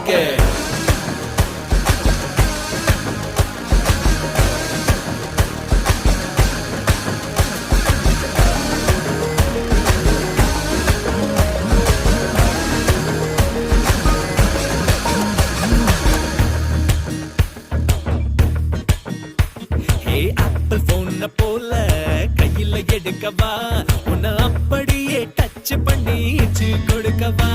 இருக்கு. ஆப்பிள் போன போல கையில எடுக்கவா, உன்னை அப்படியே டச் பண்ணி கொடுக்கவா.